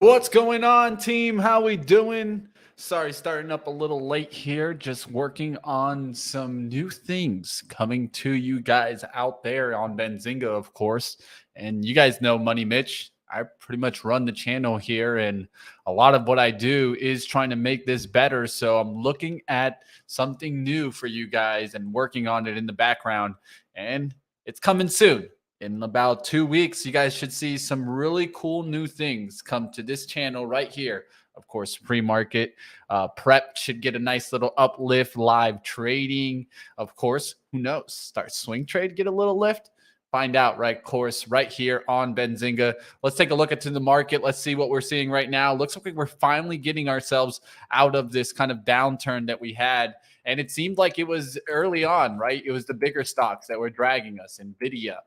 What's going on, team? How we doing? Sorry, starting up a little late here. Just working on some new things coming to you guys out there on Benzinga, of course. And you guys know Money Mitch. I pretty much run the channel here, and a lot of what I do is trying to make this better. So I'm looking at something new for you guys and working on it in the background, and it's coming soon. In about 2 weeks, you guys should see some really cool new things come to this channel right here. Of course, pre-market prep should get a nice little uplift. Live trading, of course, who knows? Start swing trade, get a little lift. Find out, right? Course, right here on Benzinga. Let's take a look into the market. Let's see what we're seeing right now. Looks like we're finally getting ourselves out of this kind of downturn that we had. And it seemed like it was early on, right? It was the bigger stocks that were dragging us. Nvidia,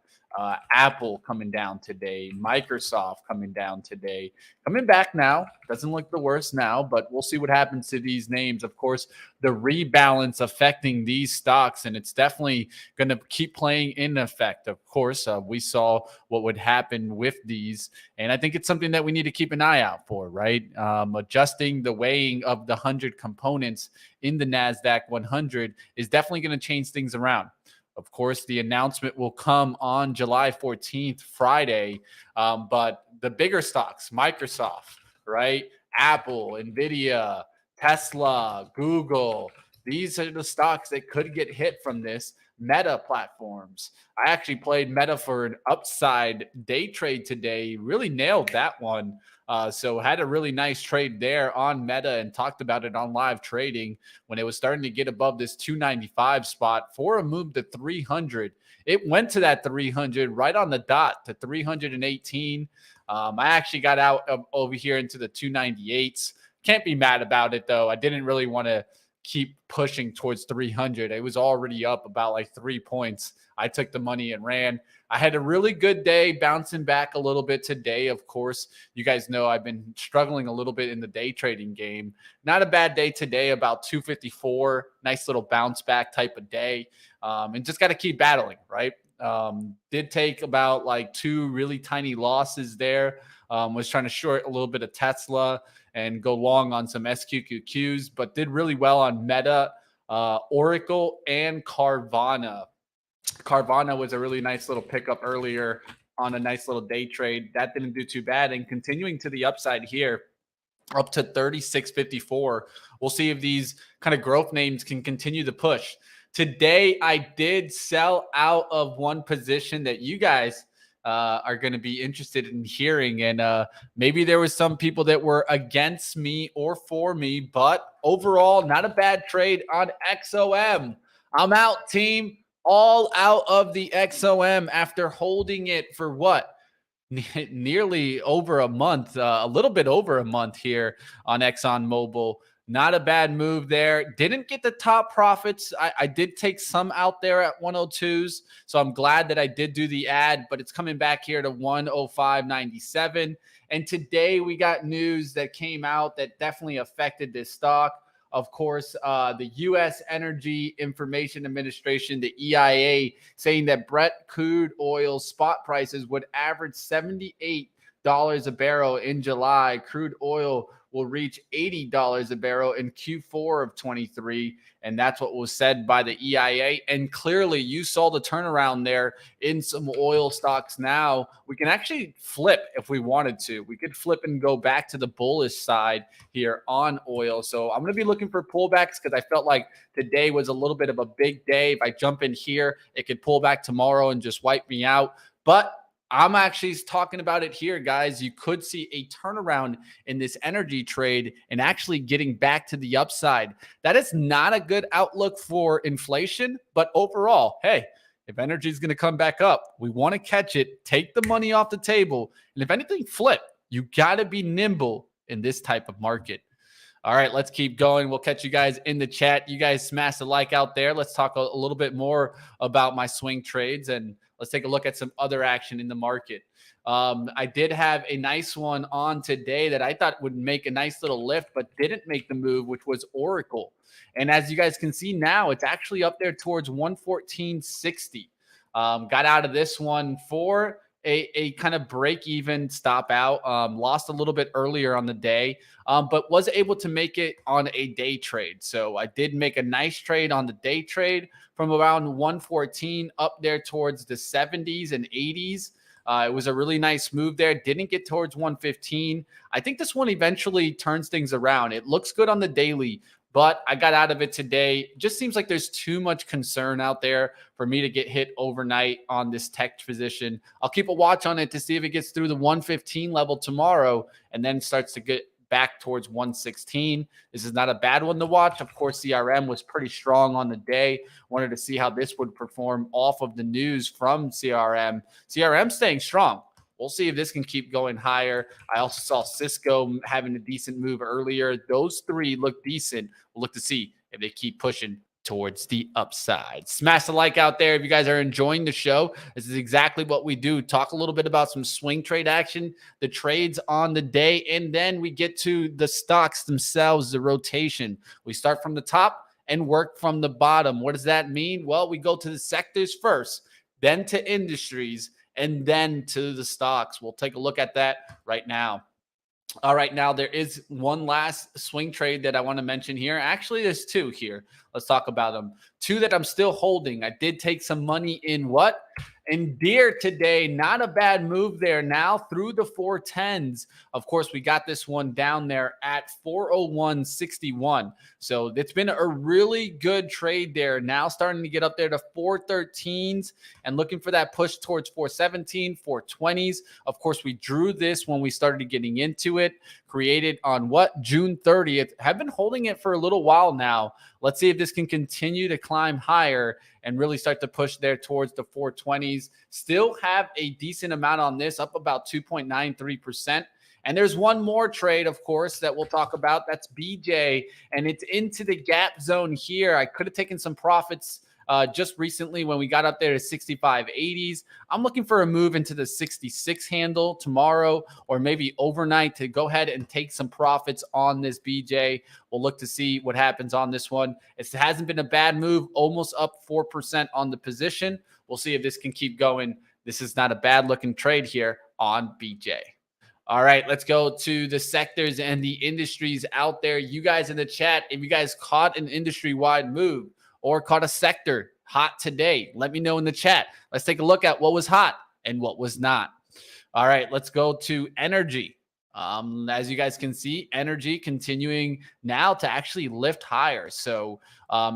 Apple coming down today, Microsoft coming down today, coming back now. Doesn't look the worst now, but we'll see what happens to these names. Of course, the rebalance affecting these stocks, and it's definitely going to keep playing in effect. Of course, we saw what would happen with these, and I think it's something that we need to keep an eye out for, right? Adjusting the weighing of the 100 components in the NASDAQ 100 is definitely going to change things around. Of course, the announcement will come on July 14th, Friday. But the bigger stocks, Microsoft, right? Apple, Nvidia, Tesla, Google, these are the stocks that could get hit from this. Meta platforms. I actually played Meta for an upside day trade today. Really nailed that one. So had a really nice trade there on Meta and talked about it on live trading when it was starting to get above this 295 spot for a move to 300. It went to that 300 right on the dot to 318. I actually got out of over here into the 298s. Can't be mad about it though. I didn't really want to keep pushing towards 300. It was already up about like 3 points. I took the money and ran. I had a really good day, bouncing back a little bit today. Of course, you guys know I've been struggling a little bit in the day trading game. Not a bad day today, about 254. Nice little bounce back type of day. And just got to keep battling, right? Did take about like two really tiny losses there. Was trying to short a little bit of Tesla and go long on some SQQQs, but did really well on Meta, Oracle, and Carvana. Carvana was a really nice little pickup earlier on a nice little day trade. That didn't do too bad. And continuing to the upside here, up to 36.54. We'll see if these kind of growth names can continue to push. Today, I did sell out of one position that you guys are going to be interested in hearing. And maybe there was some people that were against me or for me, but overall, not a bad trade on XOM. I'm out, team. All out of the XOM after holding it for what? Nearly over a month, a little bit over a month here on ExxonMobil. Not a bad move there. Didn't get the top profits. I did take some out there at 102s. So I'm glad that I did do the ad, but it's coming back here to 105.97. And today we got news that came out that definitely affected this stock. Of course, the U.S. Energy Information Administration, the EIA, saying that Brent crude oil spot prices would average $78 a barrel in July. Crude oil will reach $80 a barrel in Q4 of 23. And that's what was said by the EIA. And clearly, you saw the turnaround there in some oil stocks now. We can actually flip if we wanted to. We could flip and go back to the bullish side here on oil. So I'm going to be looking for pullbacks because I felt like today was a little bit of a big day. If I jump in here, it could pull back tomorrow and just wipe me out. But I'm actually talking about it here, guys. You could see a turnaround in this energy trade and actually getting back to the upside. That is not a good outlook for inflation, but overall, hey, if energy is going to come back up, we want to catch it, take the money off the table, and if anything, flip. You got to be nimble in this type of market. All right, let's keep going. We'll catch you guys in the chat. You guys smash the like out there. Let's talk a little bit more about my swing trades, and let's take a look at some other action in the market. I did have a nice one on today that I thought would make a nice little lift, but didn't make the move, which was Oracle. And as you guys can see now, it's actually up there towards 114.60. Got out of this one for a kind of break even stop out. Lost a little bit earlier on the day, but was able to make it on a day trade. So I did make a nice trade on the day trade from around 114 up there towards the 70s and 80s. It was a really nice move there. Didn't get towards 115. I think this one eventually turns things around. It looks good on the daily, but I got out of it today. Just seems like there's too much concern out there for me to get hit overnight on this tech position. I'll keep a watch on it to see if it gets through the 115 level tomorrow and then starts to get back towards 116. This is not a bad one to watch. Of course, CRM was pretty strong on the day. Wanted to see how this would perform off of the news from CRM. CRM staying strong. We'll see if this can keep going higher. I also saw Cisco having a decent move earlier. Those three look decent. We'll look to see if they keep pushing towards the upside. Smash the like out there if you guys are enjoying the show. This is exactly what we do. Talk a little bit about some swing trade action, the trades on the day, and then we get to the stocks themselves, the rotation. We start from the top and work from the bottom. What does that mean? Well, we go to the sectors first, then to industries, and then to the stocks. We'll take a look at that right now. All right, now there is one last swing trade that I want to mention here. Actually, there's two here. Let's talk about them. Two that I'm still holding. I did take some money in what? In Deer today. Not a bad move there now through the 410s. Of course, we got this one down there at 401.61. So it's been a really good trade there. Now starting to get up there to 413s and looking for that push towards 417, 420s. Of course, we drew this when we started getting into it. Created on what? June 30th. Have been holding it for a little while now. Let's see if this can continue to climb higher and really start to push there towards the 420s. Still have a decent amount on this, up about 2.93%. And there's one more trade, of course, that we'll talk about. That's BJ, and it's into the gap zone here. I could have taken some profits just recently when we got up there to 65.80s. I'm looking for a move into the 66 handle tomorrow or maybe overnight to go ahead and take some profits on this BJ. We'll look to see what happens on this one. It hasn't been a bad move, almost up 4% on the position. We'll see if this can keep going. This is not a bad looking trade here on BJ. All right, let's go to the sectors and the industries out there. You guys in the chat, if you guys caught an industry-wide move or caught a sector hot today, let me know in the chat. Let's take a look at what was hot and what was not. All right, let's go to energy. As you guys can see, energy continuing now to actually lift higher. So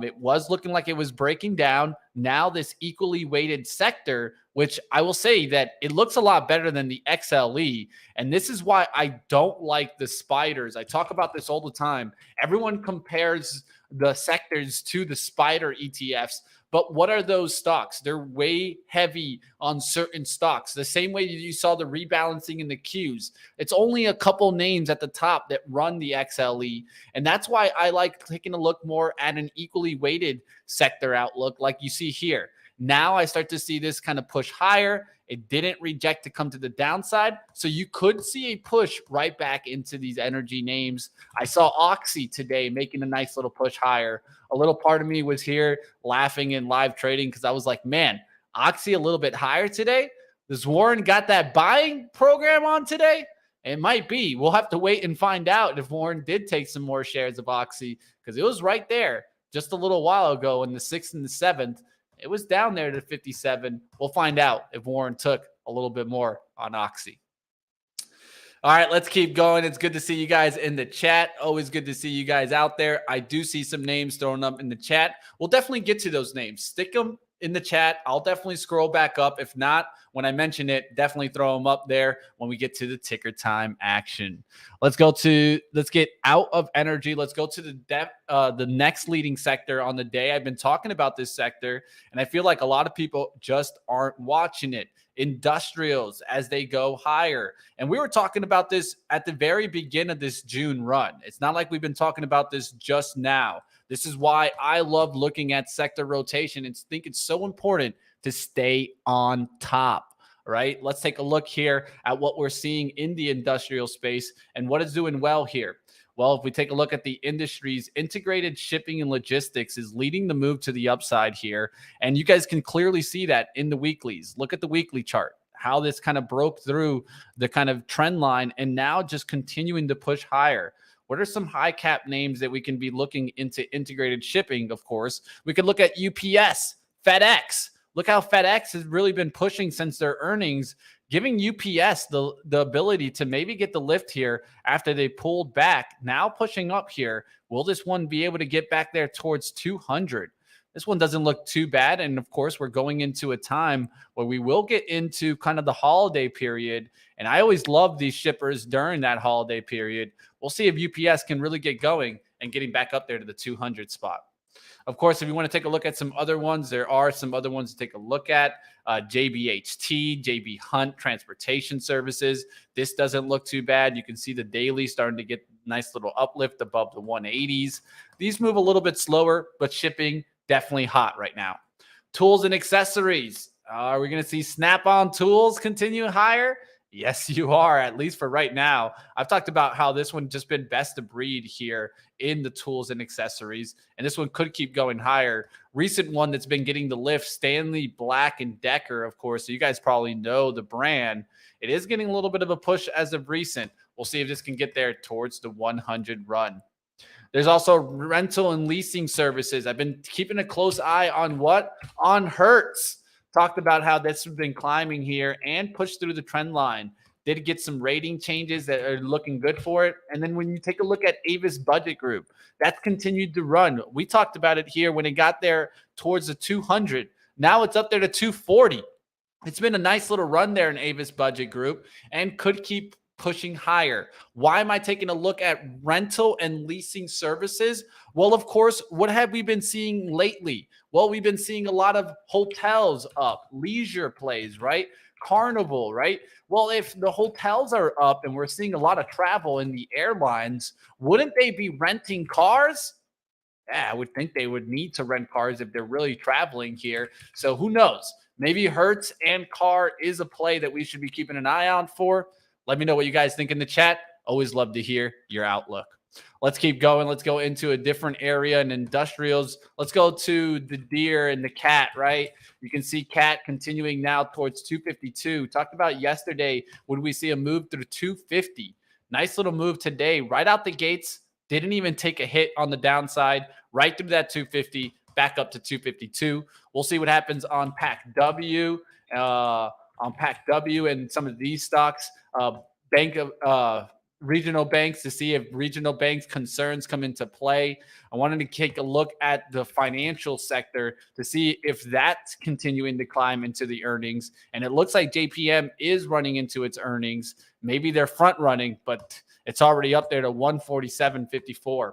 it was looking like it was breaking down. Now this equally weighted sector, which I will say that it looks a lot better than the XLE. And this is why I don't like the spiders. I talk about this all the time. Everyone compares the sectors to the spider ETFs. But what are those stocks? They're way heavy on certain stocks. The same way you saw the rebalancing in the Qs. It's only a couple names at the top that run the XLE. And that's why I like taking a look more at an equally weighted sector outlook like you see here. Now I start to see this kind of push higher. It didn't reject to come to the downside. So you could see a push right back into these energy names. I saw Oxy today making a nice little push higher. A little part of me was here laughing in live trading because I was like, man, Oxy a little bit higher today. Does Warren got that buying program on today? It might be. We'll have to wait and find out if Warren did take some more shares of Oxy because it was right there just a little while ago in the 6th and the 7th. It was down there to 57. We'll find out if Warren took a little bit more on Oxy. All right, let's keep going. It's good to see you guys in the chat. Always good to see you guys out there. I do see some names thrown up in the chat. We'll definitely get to those names. Stick them in the chat. I'll definitely scroll back up. If not, when I mention it, definitely throw them up there when we get to the ticker time action. Let's get out of energy. Let's go to the next leading sector on the day. I've been talking about this sector, and I feel like a lot of people just aren't watching it. Industrials as they go higher. And we were talking about this at the very beginning of this June run. It's not like we've been talking about this just now. This is why I love looking at sector rotation and think it's so important to stay on top, right? Let's take a look here at what we're seeing in the industrial space and what is doing well here. Well, if we take a look at the industries, integrated shipping and logistics is leading the move to the upside here. And you guys can clearly see that in the weeklies. Look at the weekly chart. how this kind of broke through the kind of trend line and now just continuing to push higher. What are some high cap names that we can be looking into integrated shipping? Of course, we could look at UPS, FedEx. Look how FedEx has really been pushing since their earnings, giving UPS the ability to maybe get the lift here after they pulled back. Now pushing up here. Will this one be able to get back there towards 200? This one doesn't look too bad. And of course, we're going into a time where we will get into kind of the holiday period. And I always love these shippers during that holiday period. We'll see if UPS can really get going and getting back up there to the 200 spot. Of course, if you want to take a look at some other ones, there are some other ones to take a look at. JBHT, JB Hunt Transportation Services. This doesn't look too bad. You can see the daily starting to get nice little uplift above the 180s. These move a little bit slower, but shipping definitely hot right now. Tools and accessories. Are we going to see Snap-on tools continue higher? Yes, you are, at least for right now. I've talked about how this one just been best of breed here in the tools and accessories, and this one could keep going higher. Recent one that's been getting the lift, Stanley Black & Decker, of course. So you guys probably know the brand. It is getting a little bit of a push as of recent. We'll see if this can get there towards the 100 run. There's also rental and leasing services. I've been keeping a close eye on what? On Hertz. Talked about how this has been climbing here and pushed through the trend line. Did get some rating changes that are looking good for it. And then when you take a look at Avis Budget Group, that's continued to run. We talked about it here when it got there towards the 200. Now it's up there to 240. It's been a nice little run there in Avis Budget Group and could keep pushing higher. Why am I taking a look at rental and leasing services? Well, of course, what have we been seeing lately? Well, we've been seeing a lot of hotels up, leisure plays, right? Carnival, right? Well, if the hotels are up and we're seeing a lot of travel in the airlines, wouldn't they be renting cars? Yeah, I would think they would need to rent cars if they're really traveling here. So who knows? Maybe Hertz and car is a play that we should be keeping an eye out for. Let me know what you guys think in the chat. Always love to hear your outlook. Let's keep going. Let's go into a different area in industrials. Let's go to the deer and the cat, right? You can see cat continuing now towards 252. Talked about yesterday, would we see a move through 250? Nice little move today. Right out the gates. Didn't even take a hit on the downside. Right through that 250, back up to 252. We'll see what happens on Pack W. On Pack W and some of these stocks, regional banks, to see if regional banks concerns come into play. I wanted to take a look at the financial sector to see if that's continuing to climb into the earnings. And it looks like JPM is running into its earnings. Maybe they're front running, but it's already up there to 147.54.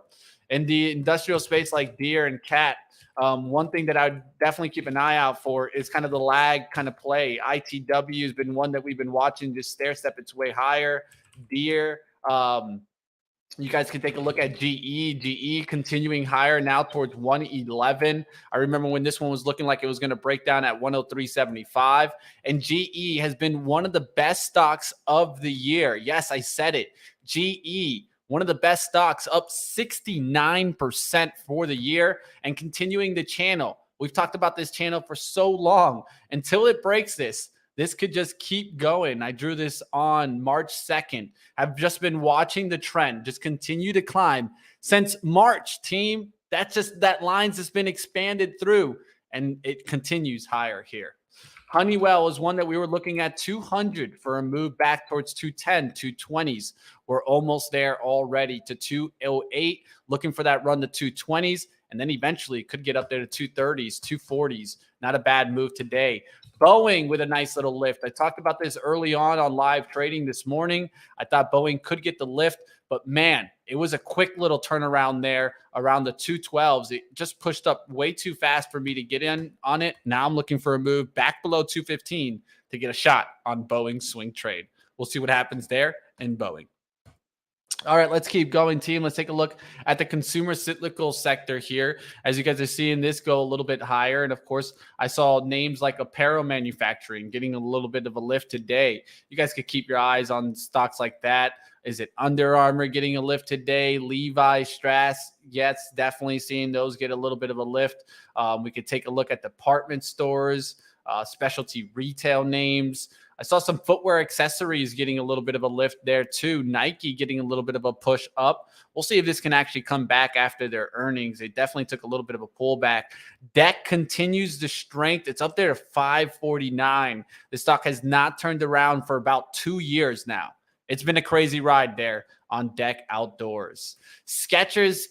In the industrial space like deer and cat, one thing that I would definitely keep an eye out for is kind of the lag kind of play. ITW has been one that we've been watching just stair step its way higher. Deer, you guys can take a look at GE. GE continuing higher now towards 111. I remember when this one was looking like it was going to break down at 103.75. And GE has been one of the best stocks of the year. Yes, I said it. GE, one of the best stocks, up 69% for the year and continuing the channel. We've talked about this channel for so long. Until it breaks this could just keep going. I drew this on March 2nd. I've just been watching the trend just continue to climb since March, team. That line's just been expanded through and it continues higher here. Honeywell is one that we were looking at 200 for a move back towards 210, 220s. We're almost there already to 208, looking for that run to 220s, and then eventually could get up there to 230s, 240s. Not a bad move today. Boeing with a nice little lift. I talked about this early on live trading this morning. I thought Boeing could get the lift, but man, it was a quick little turnaround there around the 212s. It just pushed up way too fast for me to get in on it. Now I'm looking for a move back below 215 to get a shot on Boeing's swing trade. We'll see what happens there in Boeing. All right, let's keep going, team. Let's take a look at the consumer cyclical sector here. As you guys are seeing this go a little bit higher. And of course, I saw names like apparel manufacturing getting a little bit of a lift today. You guys could keep your eyes on stocks like that. Is it Under Armour getting a lift today? Levi Strauss, yes, definitely seeing those get a little bit of a lift. We could take a look at department stores. specialty retail names. I saw some footwear accessories getting a little bit of a lift there too. Nike getting a little bit of a push up. We'll see if this can actually come back after their earnings. They definitely took a little bit of a pullback. DEC continues the strength. It's up there to 549. The stock has not turned around for about 2 years now. It's been a crazy ride there on DEC Outdoors. Skechers.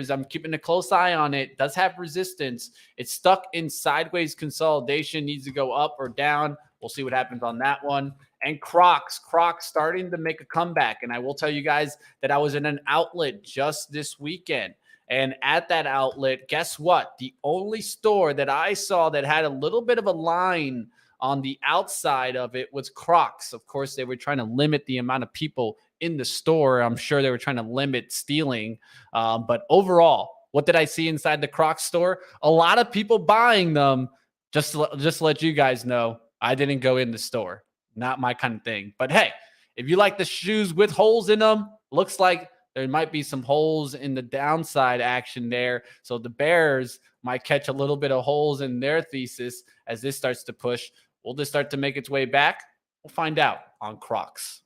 I'm keeping a close eye on it. Does have resistance. It's stuck in sideways consolidation. Needs to go up or down. We'll see what happens on that one. And Crocs starting to make a comeback. And I will tell you guys that I was in an outlet just this weekend. And at that outlet, guess what? The only store that I saw that had a little bit of a line on the outside of it was Crocs. Of course, they were trying to limit the amount of people in the store. I'm sure they were trying to limit stealing. But overall, what did I see inside the Crocs store? A lot of people buying them. Just to let you guys know, I didn't go in the store. Not my kind of thing. But hey, if you like the shoes with holes in them, looks like there might be some holes in the downside action there. So the bears might catch a little bit of holes in their thesis as this starts to push. Will this start to make its way back? We'll find out on Crocs.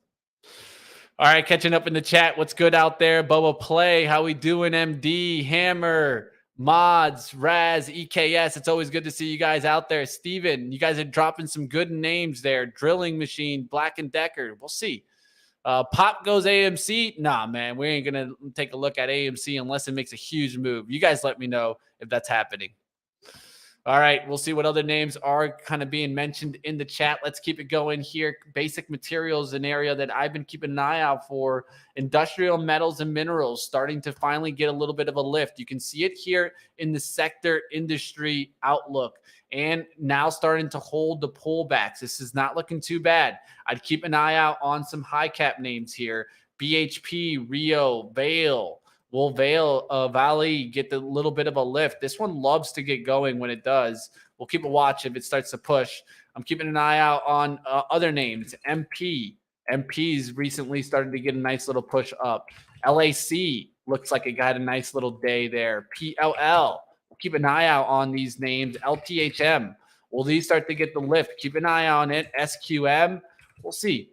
All right, catching up in the chat. What's good out there? Boa Play, how we doing? MD, Hammer, Mods, Raz, EKS. It's always good to see you guys out there. Steven, you guys are dropping some good names there. Drilling Machine, Black & Decker. We'll see. Pop goes AMC. Nah, man, we ain't going to take a look at AMC unless it makes a huge move. You guys let me know if that's happening. All right, we'll see what other names are kind of being mentioned in the chat. Let's keep it going here. Basic materials, an area that I've been keeping an eye out for. Industrial metals and minerals starting to finally get a little bit of a lift. You can see it here in the sector industry outlook and now starting to hold the pullbacks. This is not looking too bad. I'd keep an eye out on some high cap names here. BHP, Rio, Vale. Will Valley get the little bit of a lift? This one loves to get going when it does. We'll keep a watch if it starts to push. I'm keeping an eye out on other names. MP's recently started to get a nice little push up. LAC looks like it got a nice little day there. PLL. We'll keep an eye out on these names. LTHM. Will these start to get the lift? Keep an eye on it. SQM. We'll see.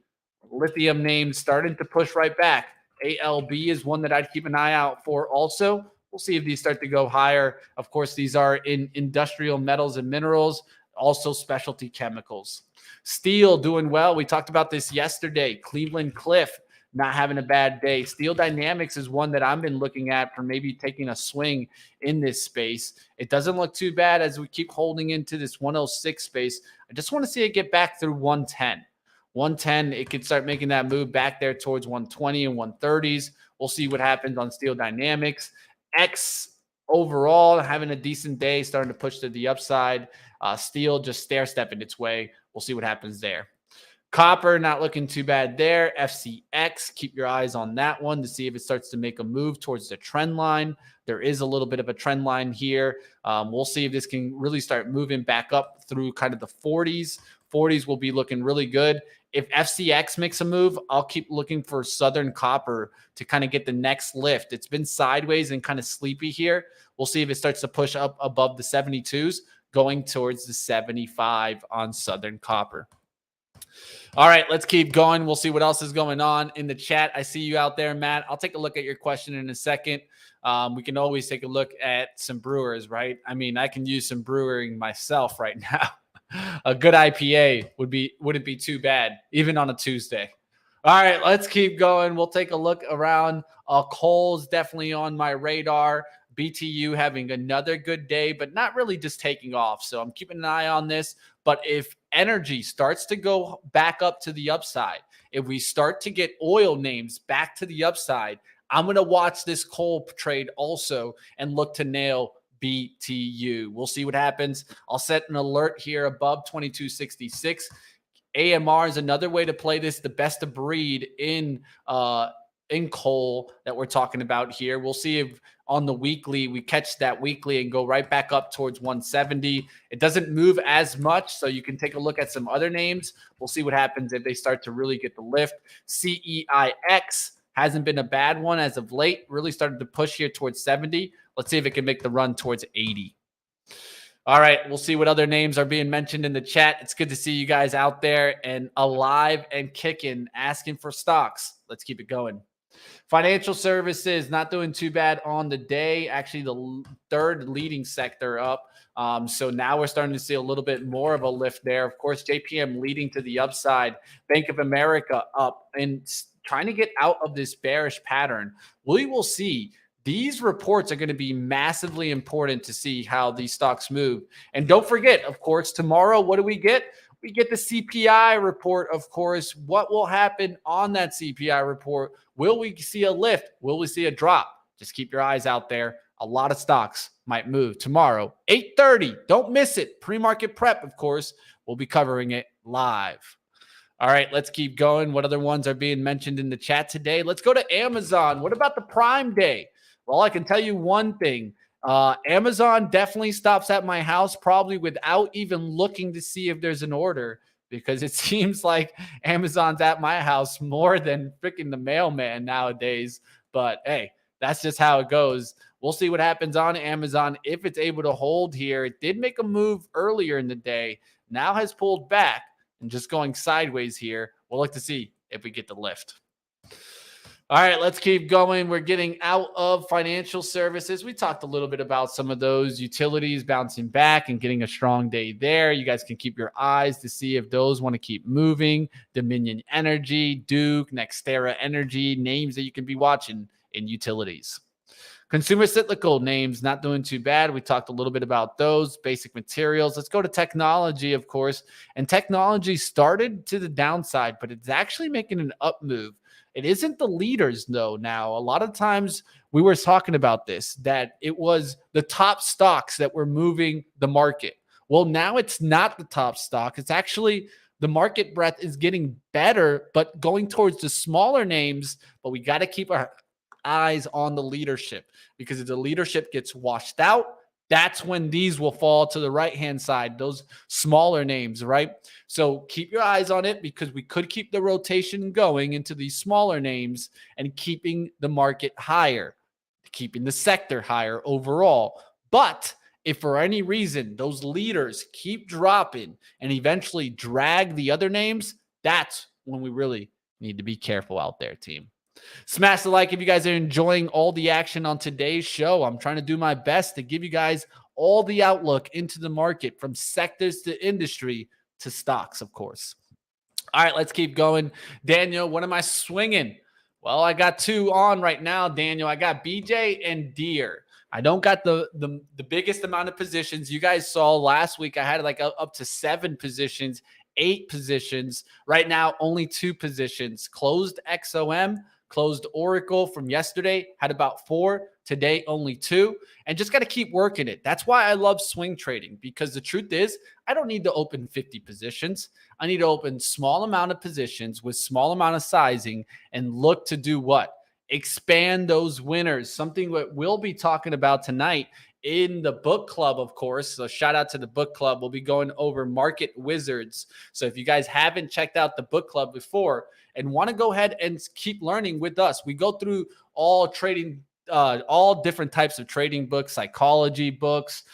Lithium names starting to push right back. ALB is one that I'd keep an eye out for also. We'll see if these start to go higher. Of course, these are in industrial metals and minerals, also specialty chemicals. Steel doing well. We talked about this yesterday. Cleveland Cliff not having a bad day. Steel Dynamics is one that I've been looking at for maybe taking a swing in this space. It doesn't look too bad as we keep holding into this 106 space. I just want to see it get back through 110. 110, it could start making that move back there towards 120 and 130s. We'll see what happens on Steel Dynamics. X overall having a decent day, starting to push to the upside. Steel just stair-stepping its way. We'll see what happens there. Copper not looking too bad there. FCX, keep your eyes on that one to see if it starts to make a move towards the trend line. There is a little bit of a trend line here. We'll see if this can really start moving back up through kind of the 40s. 40s will be looking really good. If FCX makes a move, I'll keep looking for Southern Copper to kind of get the next lift. It's been sideways and kind of sleepy here. We'll see if it starts to push up above the 72s, going towards the 75 on Southern Copper. All right, let's keep going. We'll see what else is going on in the chat. I see you out there, Matt. I'll take a look at your question in a second. We can always take a look at some brewers, right? I mean, I can use some brewing myself right now. A good IPA wouldn't be too bad, even on a Tuesday. All right, let's keep going. We'll take a look around. Coal's definitely on my radar. BTU having another good day, but not really just taking off. So I'm keeping an eye on this. But if energy starts to go back up to the upside, if we start to get oil names back to the upside, I'm going to watch this coal trade also and look to nail BTU. We'll see what happens. I'll set an alert here above 2266. AMR is another way to play this, the best of breed in coal that we're talking about here. We'll see if on the weekly we catch that weekly and go right back up towards 170. It doesn't move as much, so you can take a look at some other names. We'll see what happens if they start to really get the lift. CEIX hasn't been a bad one as of late. Really started to push here towards 70. Let's see if it can make the run towards 80. All right, we'll see what other names are being mentioned in the chat. It's good to see you guys out there and alive and kicking, asking for stocks. Let's keep it going. Financial services not doing too bad on the day. Actually, the third leading sector up. So now we're starting to see a little bit more of a lift there. Of course, JPM leading to the upside. Bank of America up and trying to get out of this bearish pattern. We will see. These reports are going to be massively important to see how these stocks move. And don't forget, of course, tomorrow, what do we get? We get the CPI report, of course. What will happen on that CPI report? Will we see a lift? Will we see a drop? Just keep your eyes out there. A lot of stocks might move tomorrow, 8:30. Don't miss it. Pre-market prep, of course. We'll be covering it live. All right, let's keep going. What other ones are being mentioned in the chat today? Let's go to Amazon. What about the Prime Day? Well, I can tell you one thing. Amazon definitely stops at my house, probably without even looking to see if there's an order, because it seems like Amazon's at my house more than freaking the mailman nowadays. But hey, that's just how it goes. We'll see what happens on Amazon if it's able to hold here. It did make a move earlier in the day, now has pulled back and just going sideways here. We'll look to see if we get the lift. All right, let's keep going. We're getting out of financial services. We talked a little bit about some of those utilities bouncing back and getting a strong day there. You guys can keep your eyes to see if those want to keep moving. Dominion Energy, Duke, Nextera Energy, names that you can be watching in utilities. Consumer cyclical names not doing too bad. We talked a little bit about those basic materials. Let's go to technology, of course. And technology started to the downside, but it's actually making an up move. It isn't the leaders, though, now. A lot of times we were talking about this, that it was the top stocks that were moving the market. Well, now it's not the top stock. It's actually the market breadth is getting better, but going towards the smaller names. But we got to keep our eyes on the leadership, because if the leadership gets washed out, that's when these will fall to the right-hand side, those smaller names, right? So keep your eyes on it, because we could keep the rotation going into these smaller names and keeping the market higher, keeping the sector higher overall. But if for any reason those leaders keep dropping and eventually drag the other names, that's when we really need to be careful out there, team. Smash the like if you guys are enjoying all the action on today's show. I'm trying to do my best to give you guys all the outlook into the market, from sectors to industry to stocks, of course. All right, let's keep going. Daniel, what am I swinging? Well, I got two on right now, Daniel. I got BJ and Deere. I don't got the biggest amount of positions. You guys saw last week I had like up to 7 positions, 8 positions. Right now, only 2 positions. Closed XOM, closed Oracle from yesterday, had about 4. Today, only 2. And just got to keep working it. That's why I love swing trading, because the truth is, I don't need to open 50 positions. I need to open small amount of positions with small amount of sizing and look to do what? Expand those winners. Something that we'll be talking about tonight in the book club, of course. So shout out to the book club. We'll be going over Market Wizards. So if you guys haven't checked out the book club before and want to go ahead and keep learning with us, we go through all different types of trading books, psychology books.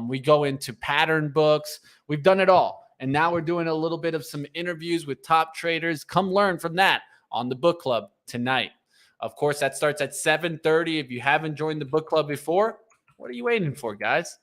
We go into pattern books. We've done it all. And now we're doing a little bit of some interviews with top traders. Come learn from that on the book club tonight. Of course, that starts at 7:30. If you haven't joined the book club before, what are you waiting for, guys?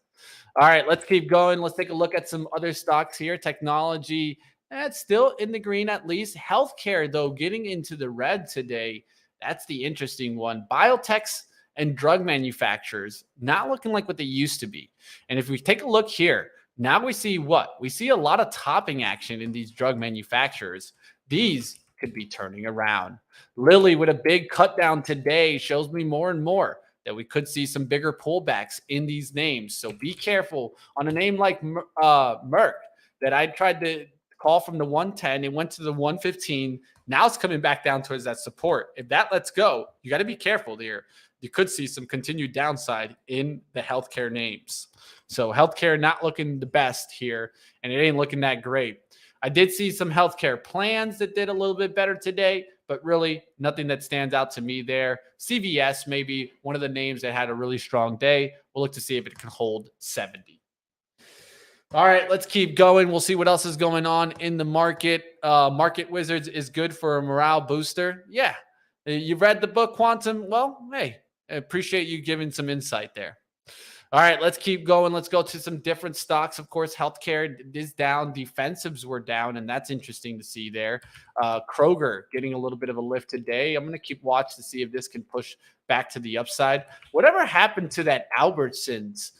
All right, let's keep going. Let's take a look at some other stocks here. Technology, that's still in the green at least. Healthcare, though, getting into the red today. That's the interesting one. Biotechs and drug manufacturers not looking like what they used to be. And if we take a look here, now we see what? We see a lot of topping action in these drug manufacturers. These could be turning around. Lilly with a big cut down today shows me more and more that we could see some bigger pullbacks in these names. So be careful on a name like Merck that I tried to call from the 110. It went to the 115. Now it's coming back down towards that support. If that lets go, you got to be careful there. You could see some continued downside in the healthcare names. So healthcare not looking the best here, and it ain't looking that great. I did see some healthcare plans that did a little bit better today, but really nothing that stands out to me there. CVS may be one of the names that had a really strong day. We'll look to see if it can hold 70. All right, let's keep going. We'll see what else is going on in the market. Market Wizards is good for a morale booster. Yeah. You've read the book Quantum. Well, hey, I appreciate you giving some insight there. All right, let's keep going. Let's go to some different stocks. Of course, healthcare is down. Defensives were down, and that's interesting to see there. Kroger getting a little bit of a lift today. I'm going to keep watch to see if this can push back to the upside. Whatever happened to that Albertsons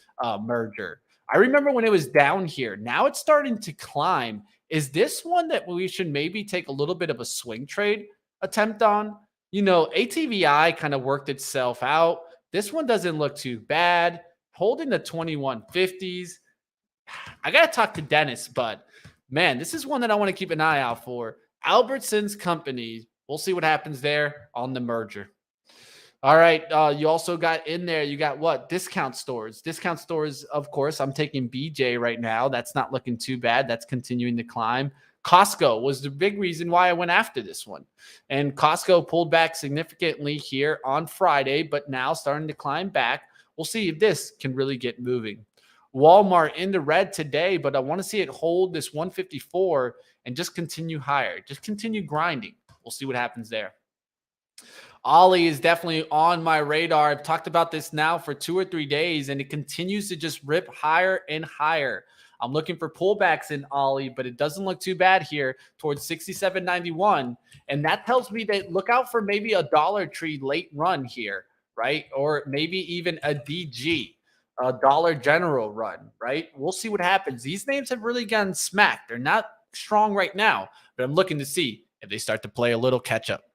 merger? I remember when it was down here. Now it's starting to climb. Is this one that we should maybe take a little bit of a swing trade attempt on? ATVI kind of worked itself out. This one doesn't look too bad. Holding the 2150s. I got to talk to Dennis, but man, this is one that I want to keep an eye out for. Albertsons Company. We'll see what happens there on the merger. All right. You also got in there, you got what? Discount stores. Discount stores, of course, I'm taking BJ right now. That's not looking too bad. That's continuing to climb. Costco was the big reason why I went after this one. And Costco pulled back significantly here on Friday, but now starting to climb back. We'll see if this can really get moving. Walmart in the red today, but I want to see it hold this 154 and just continue higher. Just continue grinding. We'll see what happens there. Ollie is definitely on my radar. I've talked about this now for 2 or 3 days, and it continues to just rip higher and higher. I'm looking for pullbacks in Ollie, but it doesn't look too bad here towards 67.91. And that tells me that look out for maybe a Dollar Tree late run here, right? Or maybe even a DG, a Dollar General run, right? We'll see what happens. These names have really gotten smacked. They're not strong right now, but I'm looking to see if they start to play a little catch up.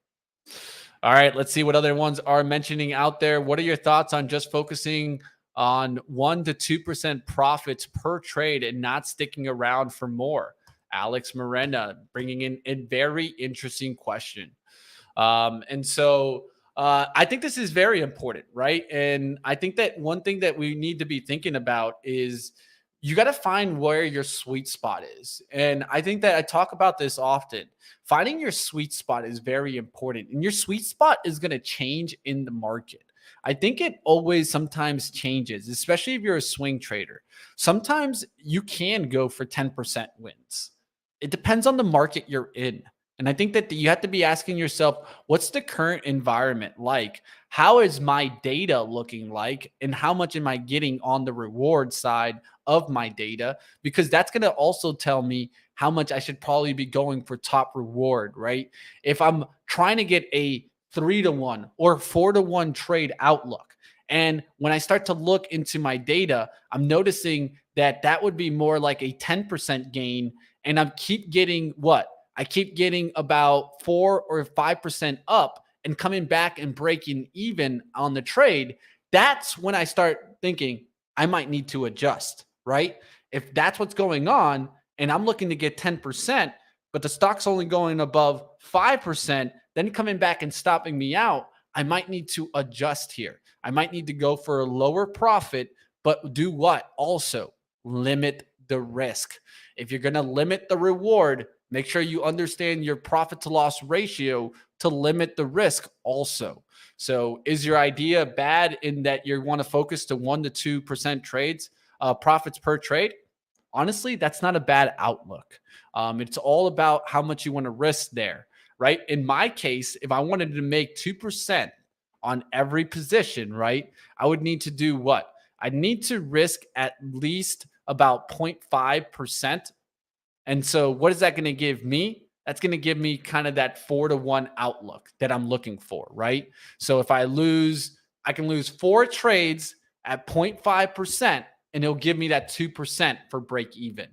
All right, let's see what other ones are mentioning out there. What are your thoughts on just focusing on 1 to 2% profits per trade and not sticking around for more? Alex Miranda bringing in a very interesting question. I think this is very important, right? And I think that one thing that we need to be thinking about is you got to find where your sweet spot is. And I think that I talk about this often. Finding your sweet spot is very important. And your sweet spot is going to change in the market. I think it always sometimes changes, especially if you're a swing trader. Sometimes you can go for 10% wins. It depends on the market you're in. And I think that you have to be asking yourself, what's the current environment like? How is my data looking like? And how much am I getting on the reward side of my data? Because that's going to also tell me how much I should probably be going for top reward, right? If I'm trying to get a 3-to-1 or 4-to-1 trade outlook, and when I start to look into my data, I'm noticing that that would be more like a 10% gain. And I keep getting what? I keep getting about 4 or 5% up and coming back and breaking even on the trade. That's when I start thinking I might need to adjust, right? If that's what's going on and I'm looking to get 10%, but the stock's only going above 5%, then coming back and stopping me out, I might need to adjust here. I might need to go for a lower profit, but do what? Also limit the risk. If you're going to limit the reward, make sure you understand your profit to loss ratio to limit the risk also. So is your idea bad in that you want to focus to 1 to 2% trades, profits per trade? Honestly, that's not a bad outlook. It's all about how much you want to risk there, right? In my case, if I wanted to make 2% on every position, right, I would need to do what? I'd need to risk at least about 0.5%. And so what is that going to give me? That's going to give me kind of that 4-to-1 outlook that I'm looking for, right? So if I lose, I can lose 4 trades at 0.5%, and it'll give me that 2% for break even.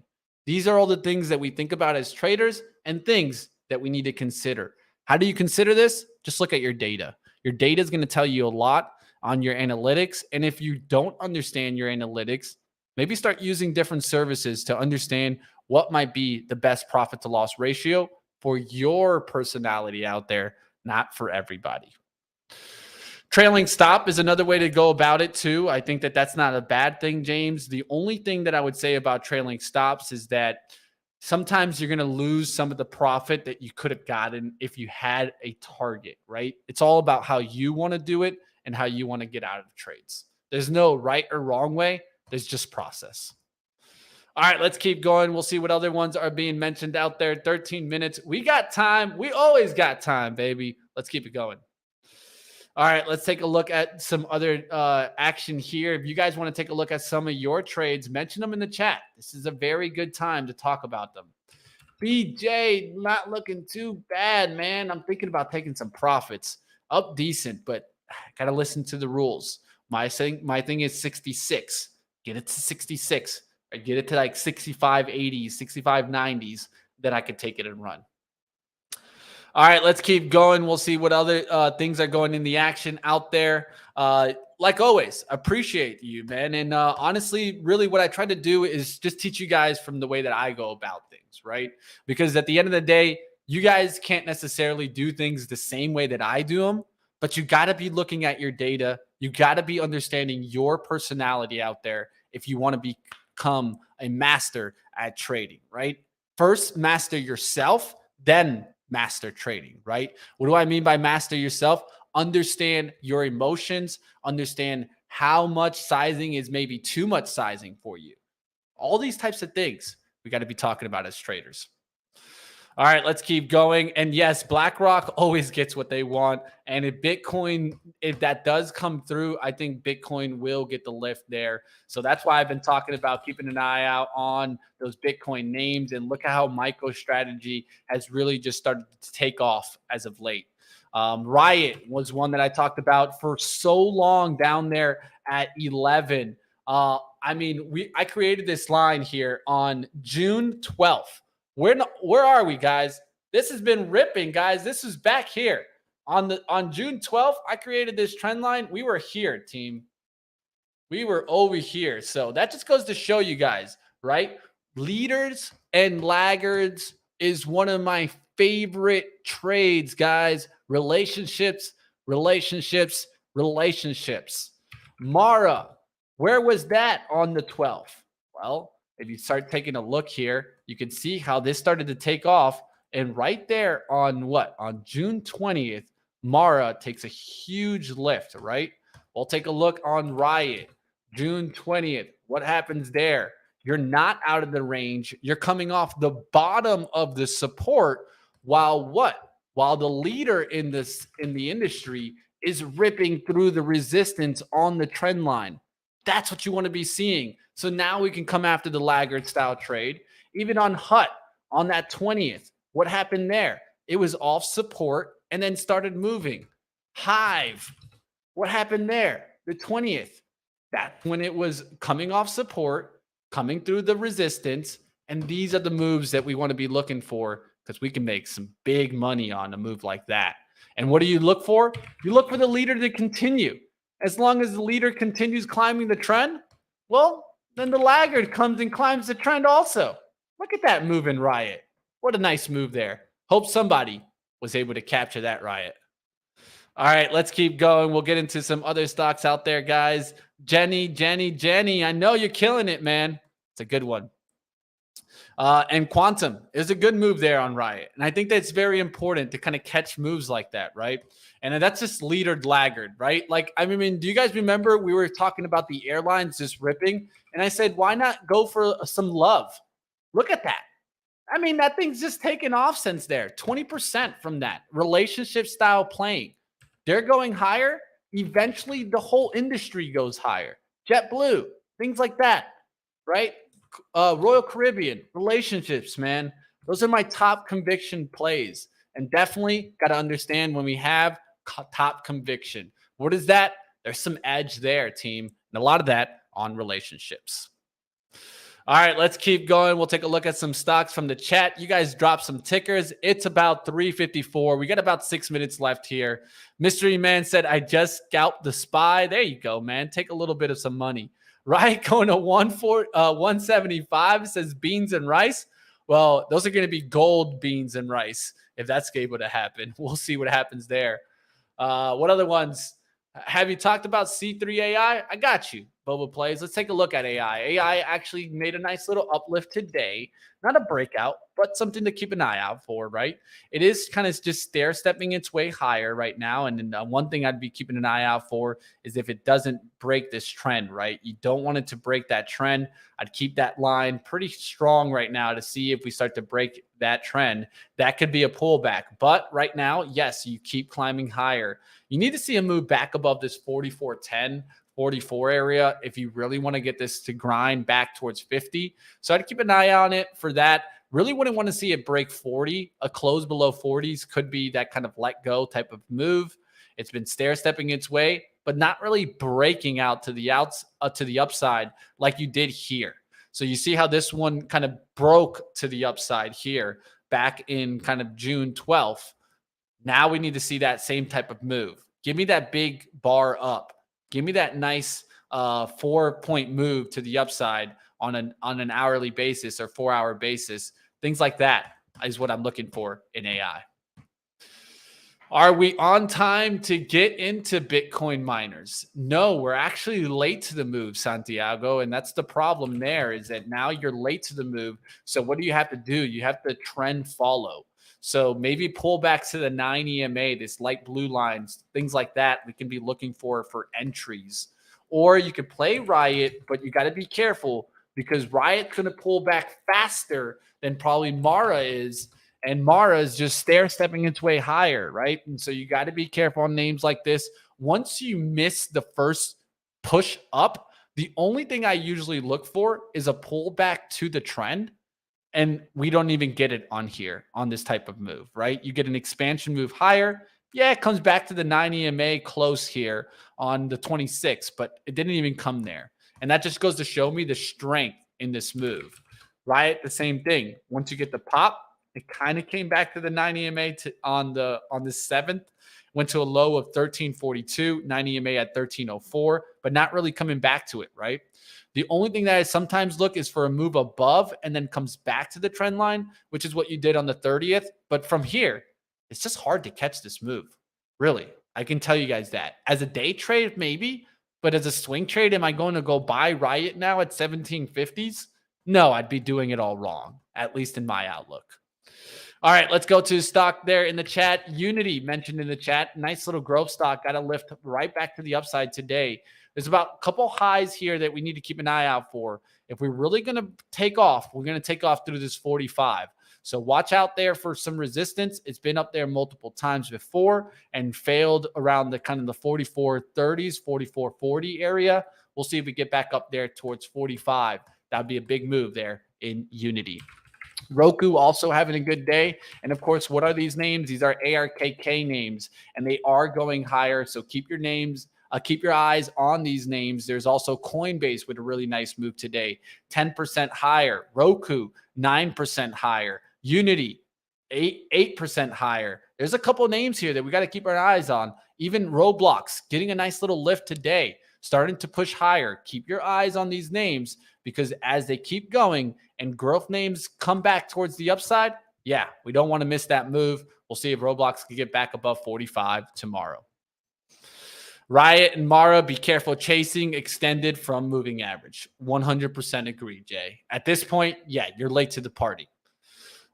These are all the things that we think about as traders and things that we need to consider. How do you consider this? Just look at your data. Your data is going to tell you a lot on your analytics. And if you don't understand your analytics, maybe start using different services to understand what might be the best profit to loss ratio for your personality out there, not for everybody. Trailing stop is another way to go about it too. I think that that's not a bad thing, James. The only thing that I would say about trailing stops is that sometimes you're going to lose some of the profit that you could have gotten if you had a target, right? It's all about how you want to do it and how you want to get out of trades. There's no right or wrong way. There's just process. All right, let's keep going. We'll see what other ones are being mentioned out there. 13 minutes. We got time. We always got time, baby. Let's keep it going. All right, let's take a look at some other action here. If you guys want to take a look at some of your trades, mention them in the chat. This is a very good time to talk about them. BJ, not looking too bad, man. I'm thinking about taking some profits. Up decent, but got to listen to the rules. My thing is 66. Get it to 66. Or get it to like 65, 80s, 65, 90s. Then I could take it and run. All right, let's keep going. We'll see what other things are going in the action out there. Like always, appreciate you, man. And honestly, really what I try to do is just teach you guys from the way that I go about things, right? Because at the end of the day, you guys can't necessarily do things the same way that I do them, but you got to be looking at your data. You got to be understanding your personality out there if you want to become a master at trading, right? First, master yourself, then master trading, right? What do I mean by master yourself? Understand your emotions, understand how much sizing is maybe too much sizing for you. All these types of things we got to be talking about as traders. All right, let's keep going. And yes, BlackRock always gets what they want. And if that does come through, I think Bitcoin will get the lift there. So that's why I've been talking about keeping an eye out on those Bitcoin names. And look at how MicroStrategy has really just started to take off as of late. Riot was one that I talked about for so long down there at 11. I created this line here on June 12th. Where are we, guys? This has been ripping, guys. This is back here on June 12th. I created this trend line. We were here, team. We were over here. So that just goes to show you guys, right? Leaders and laggards is one of my favorite trades, guys. Relationships, relationships, relationships. Mara, where was that on the 12th? Well, if you start taking a look here, you can see how this started to take off. And right there on June 20th, Mara takes a huge lift, right? We'll take a look on Riot, June 20th. What happens there? You're not out of the range. You're coming off the bottom of the support while the leader in the industry is ripping through the resistance on the trend line. That's what you want to be seeing. So now we can come after the laggard style trade. Even on HUT on that 20th, what happened there? It was off support and then started moving. Hive, what happened there? The 20th. That's when it was coming off support, coming through the resistance. And these are the moves that we want to be looking for because we can make some big money on a move like that. And what do you look for? You look for the leader to continue. As long as the leader continues climbing the trend, well, then the laggard comes and climbs the trend also. Look at that move in Riot. What a nice move there. Hope somebody was able to capture that, Riot. All right, let's keep going. We'll get into some other stocks out there, guys. Jenny, I know you're killing it, man. It's a good one. And Quantum is a good move there on Riot. And I think that's very important to kind of catch moves like that, right? And that's just leader laggard, right? Like, I mean, do you guys remember we were talking about the airlines just ripping? And I said, why not go for some love? Look at that. I mean, that thing's just taken off since there. 20% from that relationship style playing. They're going higher. Eventually, the whole industry goes higher. JetBlue, things like that, right? Royal Caribbean, relationships, man. Those are my top conviction plays. And definitely got to understand when we have top conviction. What is that? There's some edge there, team. And a lot of that on relationships. All right, let's keep going. We'll take a look at some stocks from the chat. You guys drop some tickers. It's about 3:54. We got about 6 minutes left here. Mystery Man said, I just scalped the SPY. There you go, man. Take a little bit of some money. Right, going to 175. It says beans and rice. Well, those are going to be gold beans and rice if that's able to happen. We'll see what happens there. What other ones? Have you talked about C3 AI? I got you. Boba plays. Let's take a look at AI. AI actually made a nice little uplift today. Not a breakout, but something to keep an eye out for, right? It is kind of just stair stepping its way higher right now. And then, one thing I'd be keeping an eye out for is if it doesn't break this trend, right? You don't want it to break that trend. I'd keep that line pretty strong right now to see if we start to break that trend. That could be a pullback. But right now, yes, you keep climbing higher. You need to see a move back above this 44.10. 44 area if you really want to get this to grind back towards 50. So I'd keep an eye on it for that. Really wouldn't want to see it break 40. A close below 40s could be that kind of let go type of move. It's been stair stepping its way, but not really breaking out to the upside like you did here. So you see how this one kind of broke to the upside here back in kind of June 12th. Now we need to see that same type of move. Give me that big bar up. Give me that nice 4-point move to the upside on an hourly basis or 4-hour basis. Things like that is what I'm looking for in AI. Are we on time to get into Bitcoin miners? No, we're actually late to the move, Santiago. And that's the problem there, is that now you're late to the move. So what do you have to do? You have to trend follow. So maybe pull back to the 9 EMA, this light blue lines, things like that we can be looking for entries. Or you could play Riot, but you got to be careful because Riot's going to pull back faster than probably Mara is. And Mara is just stair stepping its way higher, right? And so you got to be careful on names like this. Once you miss the first push up, the only thing I usually look for is a pullback to the trend. And we don't even get it on here on this type of move, right? You get an expansion move higher. Yeah, it comes back to the 9 EMA close here on the 26th, but it didn't even come there. And that just goes to show me the strength in this move. Riot, the same thing. Once you get the pop, it kind of came back to the 9 EMA on the 7th. Went to a low of 1342, 9 EMA at 1304, but not really coming back to it, right? The only thing that I sometimes look is for a move above and then comes back to the trend line, which is what you did on the 30th. But from here, it's just hard to catch this move. Really, I can tell you guys that. As a day trade, maybe, but as a swing trade, am I going to go buy Riot now at 1750s? No, I'd be doing it all wrong, at least in my outlook. All right, let's go to stock there in the chat. Unity mentioned in the chat. Nice little growth stock. Got a lift right back to the upside today. There's about a couple highs here that we need to keep an eye out for. If we're really going to take off, we're going to take off through this 45. So watch out there for some resistance. It's been up there multiple times before and failed around the kind of the 44.30s, 44.40 area. We'll see if we get back up there towards 45. That'd be a big move there in Unity. Roku also having a good day. And of course, what are these names? These are ARKK names, and they are going higher. So keep your names, keep your eyes on these names. There's also Coinbase with a really nice move today, 10% higher. Roku, 9% higher. Unity, 8% higher. There's a couple names here that we got to keep our eyes on. Even Roblox getting a nice little lift today, starting to push higher. Keep your eyes on these names because as they keep going and growth names come back towards the upside, yeah, we don't want to miss that move. We'll see if Roblox can get back above 45 tomorrow. Riot and Mara, be careful chasing extended from moving average. 100% agree, Jay. At this point, yeah, you're late to the party.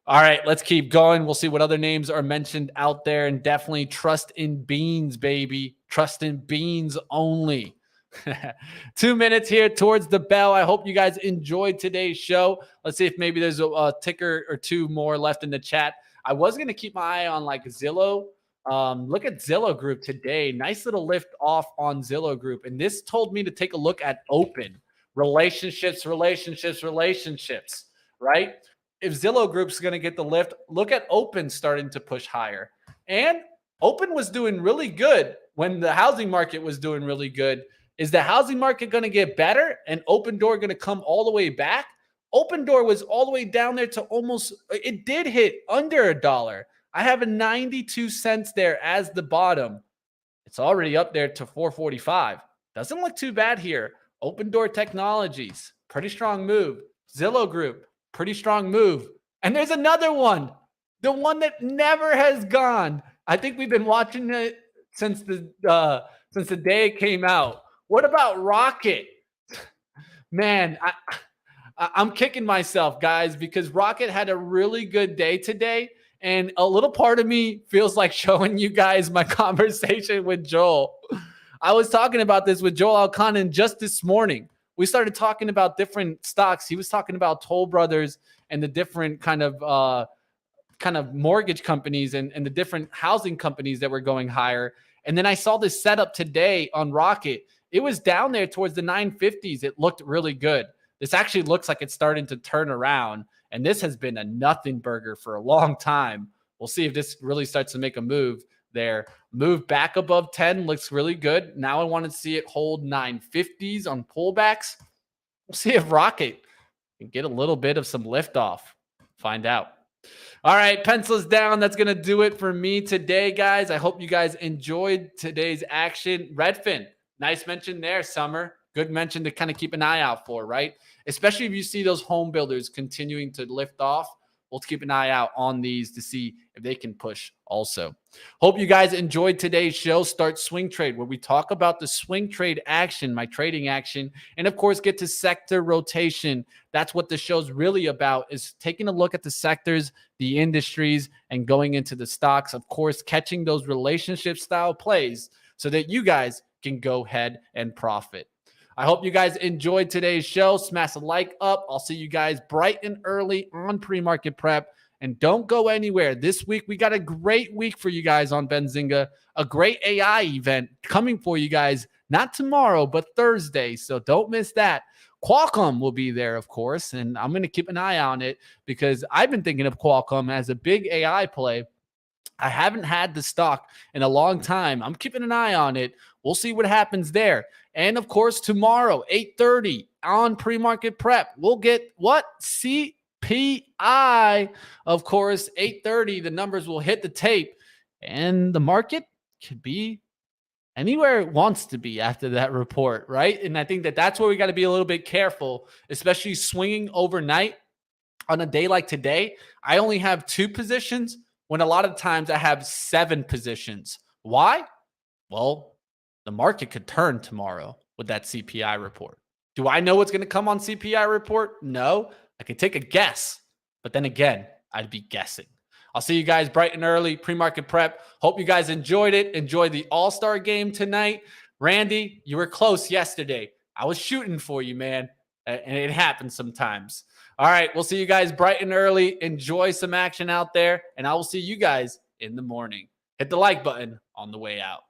All right, let's keep going. We'll see what other names are mentioned out there. And definitely trust in beans, baby. Trust in beans only. 2 minutes here towards the bell. I hope you guys enjoyed today's show. Let's see if maybe there's a ticker or two more left in the chat. I was going to keep my eye on like Zillow. Look at Zillow Group today. Nice little lift off on Zillow Group. And this told me to take a look at open relationships, right? If Zillow Group's going to get the lift, look at open starting to push higher. And open was doing really good when the housing market was doing really good. Is the housing market going to get better and Open Door going to come all the way back? Open Door was all the way down there to almost, it did hit under $1. I have a 92 cents there as the bottom. It's already up there to 445. Doesn't look too bad here. Open Door Technologies, pretty strong move. Zillow Group, pretty strong move. And there's another one, the one that never has gone. I think we've been watching it since the day it came out. What about Rocket? Man, I'm kicking myself, guys, because Rocket had a really good day today. And a little part of me feels like showing you guys my conversation with Joel. I was talking about this with Joel Alconin just this morning. We started talking about different stocks. He was talking about Toll Brothers and the different kind of mortgage companies and the different housing companies that were going higher. And then I saw this setup today on Rocket. It was down there towards the 950s. It looked really good. This actually looks like it's starting to turn around. And this has been a nothing burger for a long time. We'll see if this really starts to make a move there. Move back above 10 looks really good. Now I want to see it hold 950s on pullbacks. We'll see if Rocket can get a little bit of some lift off. Find out. All right, pencils down. That's going to do it for me today, guys. I hope you guys enjoyed today's action. Redfin, nice mention there, Summer. Good mention to kind of keep an eye out for, right? Especially if you see those home builders continuing to lift off. We'll keep an eye out on these to see if they can push also. Hope you guys enjoyed today's show, Start Swing Trade, where we talk about the swing trade action, my trading action, and of course, get to sector rotation. That's what the show's really about, is taking a look at the sectors, the industries, and going into the stocks. Of course, catching those relationship style plays so that you guys can go ahead and profit. I hope you guys enjoyed today's show. Smash a like up. I'll see you guys bright and early on Pre-Market Prep. And don't go anywhere. This week, we got a great week for you guys on Benzinga. A great AI event coming for you guys, not tomorrow, but Thursday. So don't miss that. Qualcomm will be there, of course. And I'm going to keep an eye on it because I've been thinking of Qualcomm as a big AI play. I haven't had the stock in a long time. I'm keeping an eye on it. We'll see what happens there. And of course, tomorrow, 8:30 on Pre-Market Prep, we'll get what? CPI. Of course, 8:30, the numbers will hit the tape. And the market could be anywhere it wants to be after that report, right? And I think that that's where we got to be a little bit careful, especially swinging overnight on a day like today. I only have 2 positions when a lot of times I have 7 positions. Why? Well, the market could turn tomorrow with that CPI report. Do I know what's going to come on CPI report? No. I can take a guess, but then again, I'd be guessing. I'll see you guys bright and early, Pre-Market Prep. Hope you guys enjoyed it. Enjoy the All-Star game tonight. Randy, you were close yesterday. I was shooting for you, man, and it happens sometimes. All right, we'll see you guys bright and early. Enjoy some action out there, and I will see you guys in the morning. Hit the like button on the way out.